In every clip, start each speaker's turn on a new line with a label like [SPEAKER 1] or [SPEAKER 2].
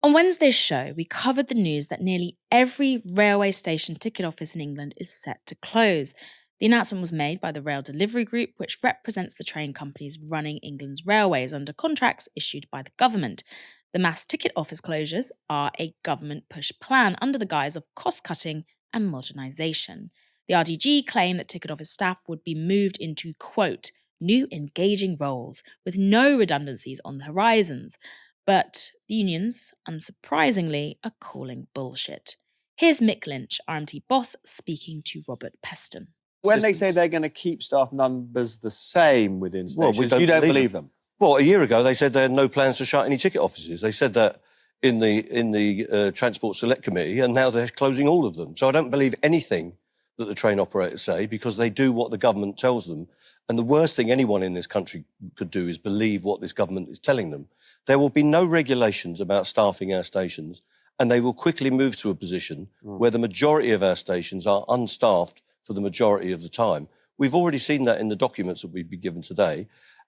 [SPEAKER 1] On Wednesday's show, we covered the news that nearly every railway station ticket office in England is set to close. The announcement was made by the Rail Delivery Group, which represents the train companies running England's railways under contracts issued by the government. The mass ticket office closures are a government push plan under the guise of cost cutting and modernisation. The RDG claimed that ticket office staff would be moved into, quote, new engaging roles with no redundancies on the horizons. But the unions, unsurprisingly, are calling bullshit. Here's Mick Lynch, RMT boss, speaking to Robert Peston.
[SPEAKER 2] When they say they're going to keep staff numbers the same within stations,
[SPEAKER 3] you
[SPEAKER 2] don't believe them?
[SPEAKER 3] Well, a year ago they said they had no plans to shut any ticket offices. They said that in the Transport Select Committee, and now they're closing all of them. So I don't believe anything that the train operators say, because they do what the government tells them. And the worst thing anyone in this country could do is believe what this government is telling them. There will be no regulations about staffing our stations, and they will quickly move to a position where the majority of our stations are unstaffed for the majority of the time. We've already seen that in the documents that we've been given today,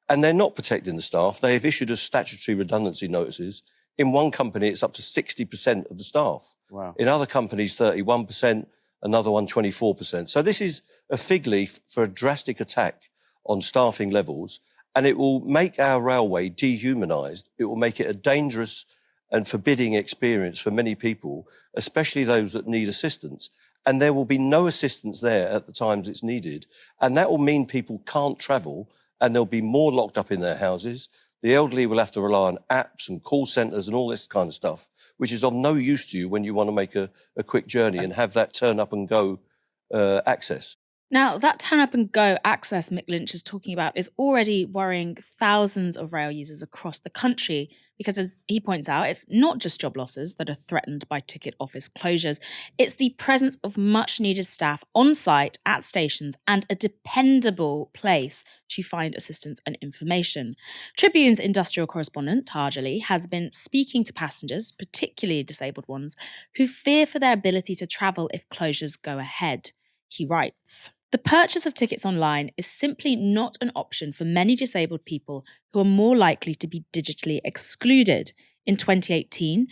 [SPEAKER 3] and they're not protecting the staff. They have issued us statutory redundancy notices. In one company, it's up to 60% of the staff.
[SPEAKER 2] Wow.
[SPEAKER 3] In other companies, 31%, another one, 24%. So this is a fig leaf for a drastic attack on staffing levels, and it will make our railway dehumanised. It will make it a dangerous and forbidding experience for many people, especially those that need assistance. And there will be no assistance there at the times it's needed. And that will mean people can't travel, and they'll be more locked up in their houses. The elderly will have to rely on apps and call centres and all this kind of stuff, which is of no use to you when you want to make a quick journey and have that turn up and go access.
[SPEAKER 1] Now, that turn up and go access Mick Lynch is talking about is already worrying thousands of rail users across the country, because as he points out, it's not just job losses that are threatened by ticket office closures. It's the presence of much needed staff on site at stations and a dependable place to find assistance and information. Tribune's industrial correspondent, Taj Ali, has been speaking to passengers, particularly disabled ones, who fear for their ability to travel if closures go ahead. He writes, the purchase of tickets online is simply not an option for many disabled people who are more likely to be digitally excluded. In 2018,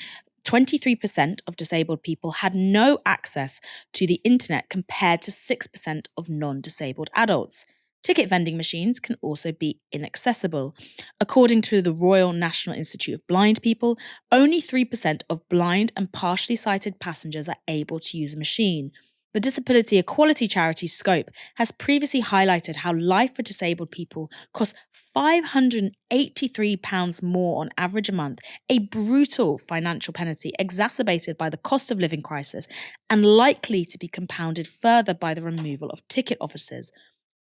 [SPEAKER 1] 23% of disabled people had no access to the internet compared to 6% of non-disabled adults. Ticket vending machines can also be inaccessible. According to the Royal National Institute of Blind People, only 3% of blind and partially sighted passengers are able to use a machine. The disability equality charity Scope has previously highlighted how life for disabled people costs £583 more on average a month, a brutal financial penalty exacerbated by the cost of living crisis and likely to be compounded further by the removal of ticket offices.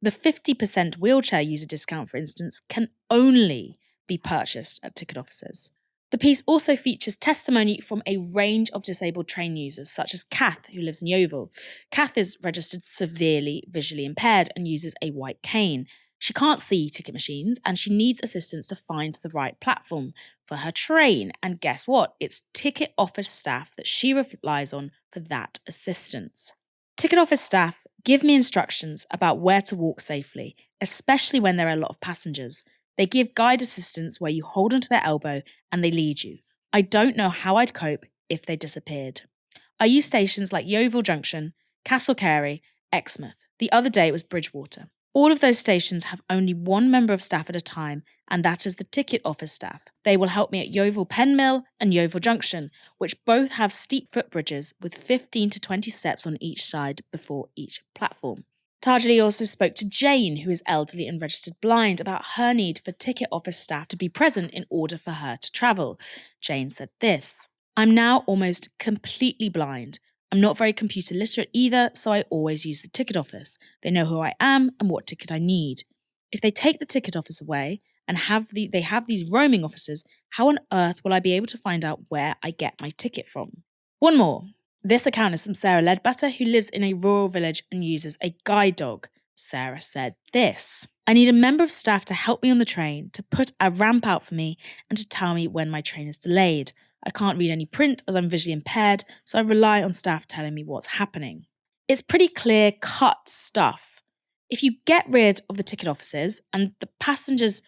[SPEAKER 1] The 50% wheelchair user discount, for instance, can only be purchased at ticket offices. The piece also features testimony from a range of disabled train users, such as Kath, who lives in Yeovil. Kath is registered severely visually impaired and uses a white cane. She can't see ticket machines, and she needs assistance to find the right platform for her train. And guess what? It's ticket office staff that she relies on for that assistance. Ticket office staff give me instructions about where to walk safely, especially when there are a lot of passengers. They give guide assistance where you hold onto their elbow and they lead you. I don't know how I'd cope if they disappeared. I use stations like Yeovil Junction, Castle Carey, Exmouth. The other day it was Bridgewater. All of those stations have only one member of staff at a time, and that is the ticket office staff. They will help me at Yeovil Penmill and Yeovil Junction, which both have steep footbridges with 15 to 20 steps on each side before each platform. Tajali also spoke to Jane, who is elderly and registered blind, about her need for ticket office staff to be present in order for her to travel. Jane said this, I'm now almost completely blind. I'm not very computer literate either, so I always use the ticket office. They know who I am and what ticket I need. If they take the ticket office away and they have these roaming offices, how on earth will I be able to find out where I get my ticket from? One more. This account is from Sarah Ledbetter, who lives in a rural village and uses a guide dog. Sarah said this, I need a member of staff to help me on the train, to put a ramp out for me and to tell me when my train is delayed. I can't read any print as I'm visually impaired, so I rely on staff telling me what's happening. It's pretty clear-cut stuff. If you get rid of the ticket offices and the passengers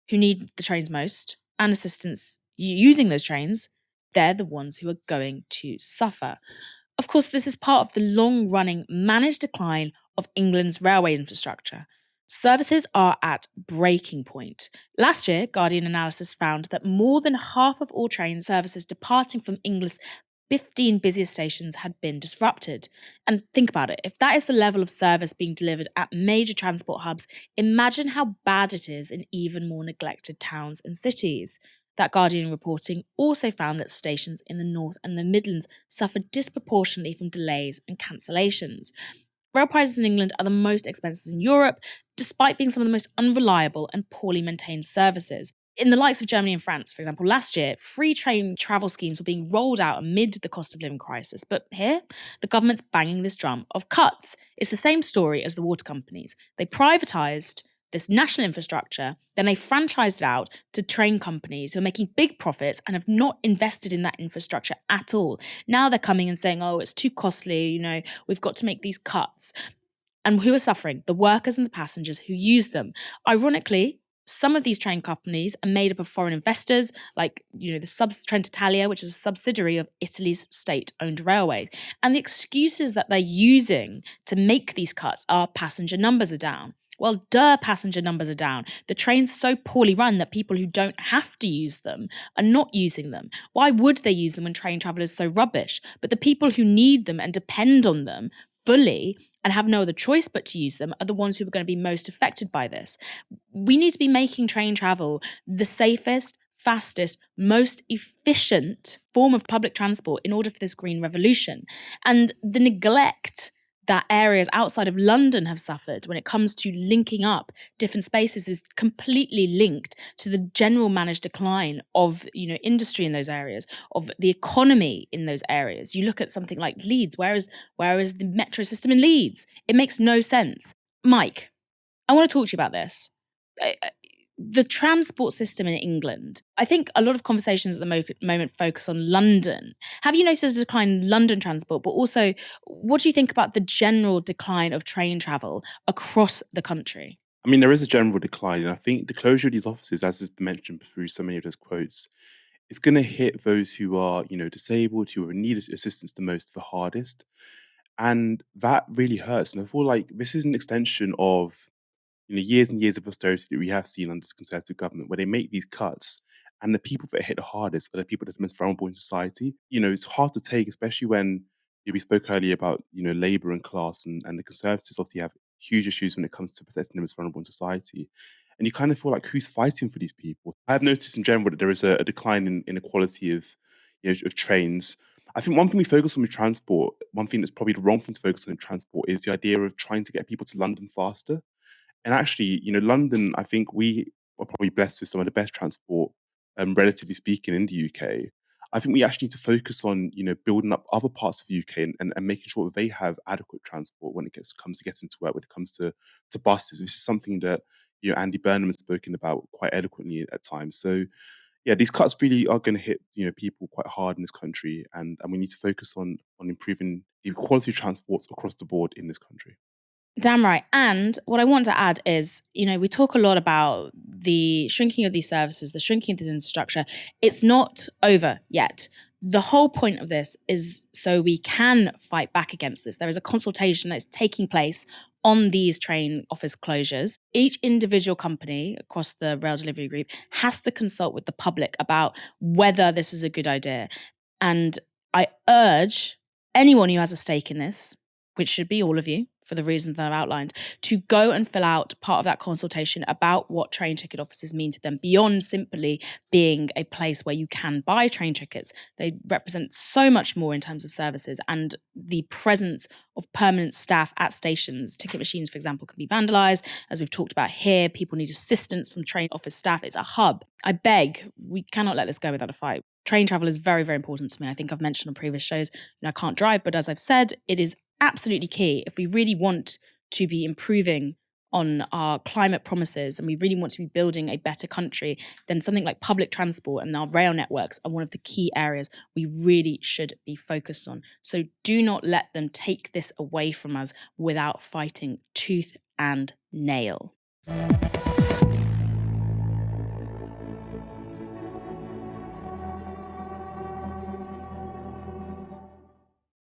[SPEAKER 1] who need the trains most and assistance using those trains, they're the ones who are going to suffer. Of course, this is part of the long-running managed decline of England's railway infrastructure. Services are at breaking point. Last year, Guardian analysis found that more than half of all train services departing from England's 15 busiest stations had been disrupted. And think about it, if that is the level of service being delivered at major transport hubs, imagine how bad it is in even more neglected towns and cities. That Guardian reporting also found that stations in the North and the Midlands suffered disproportionately from delays and cancellations. Rail prices in England are the most expensive in Europe, despite being some of the most unreliable and poorly maintained services. In the likes of Germany and France, for example, last year, free train travel schemes were being rolled out amid the cost of living crisis. But here, the government's banging this drum of cuts. It's the same story as the water companies. They privatised this national infrastructure, then they franchised it out to train companies who are making big profits and have not invested in that infrastructure at all. Now they're coming and saying, oh, it's too costly, we've got to make these cuts. And who are suffering? The workers and the passengers who use them. Ironically, some of these train companies are made up of foreign investors, like the Trenitalia, which is a subsidiary of Italy's state-owned railway. And the excuses that they're using to make these cuts are passenger numbers are down. Well, passenger numbers are down. The train's so poorly run that people who don't have to use them are not using them. Why would they use them when train travel is so rubbish? But the people who need them and depend on them fully and have no other choice but to use them are the ones who are going to be most affected by this. We need to be making train travel the safest, fastest, most efficient form of public transport in order for this green revolution. And the neglect that areas outside of London have suffered when it comes to linking up different spaces is completely linked to the general managed decline of industry in those areas, of the economy in those areas. You look at something like Leeds. Where is the metro system in Leeds? It makes no sense. Mike, I want to talk to you about this. The transport system in England, I think a lot of conversations at the moment focus on London. Have you noticed a decline in London transport? But also, what do you think about the general decline of train travel across the country?
[SPEAKER 4] I mean, there is a general decline. And I think the closure of these offices, as has been mentioned through so many of those quotes, it's going to hit those who are, disabled, who need assistance the most, the hardest. And that really hurts. And I feel like this is an extension of years and years of austerity that we have seen under this Conservative government, where they make these cuts, and the people that are hit the hardest are the people that are most vulnerable in society. It's hard to take, especially when we spoke earlier about Labour and class, and the Conservatives obviously have huge issues when it comes to protecting them as vulnerable in society. And you kind of feel like, who's fighting for these people? I've noticed in general that there is a decline in the quality of of trains. I think one thing we focus on with transport, one thing that's probably the wrong thing to focus on in transport, is the idea of trying to get people to London faster. And actually, London, I think we are probably blessed with some of the best transport, relatively speaking, in the UK. I think we actually need to focus on, building up other parts of the UK and making sure that they have adequate transport when it comes to getting to work, when it comes to buses. This is something that, Andy Burnham has spoken about quite eloquently at times. So, yeah, these cuts really are going to hit, people quite hard in this country, and we need to focus on improving the quality of transports across the board in this country.
[SPEAKER 1] Damn right. And what I want to add is, we talk a lot about the shrinking of these services, the shrinking of this infrastructure. It's not over yet. The whole point of this is so we can fight back against this. There is a consultation that is taking place on these train office closures. Each individual company across the rail delivery group has to consult with the public about whether this is a good idea. And I urge anyone who has a stake in this, which should be all of you, for the reasons that I've outlined, to go and fill out part of that consultation about what train ticket offices mean to them, beyond simply being a place where you can buy train tickets. They represent so much more in terms of services, and the presence of permanent staff at stations. Ticket machines, for example, can be vandalised. As we've talked about here, people need assistance from train office staff. It's a hub. I beg, we cannot let this go without a fight. Train travel is very, very important to me. I think I've mentioned on previous shows, I can't drive, but as I've said, it is absolutely key if we really want to be improving on our climate promises and we really want to be building a better country, then something like public transport and our rail networks are one of the key areas we really should be focused on. So do not let them take this away from us without fighting tooth and nail.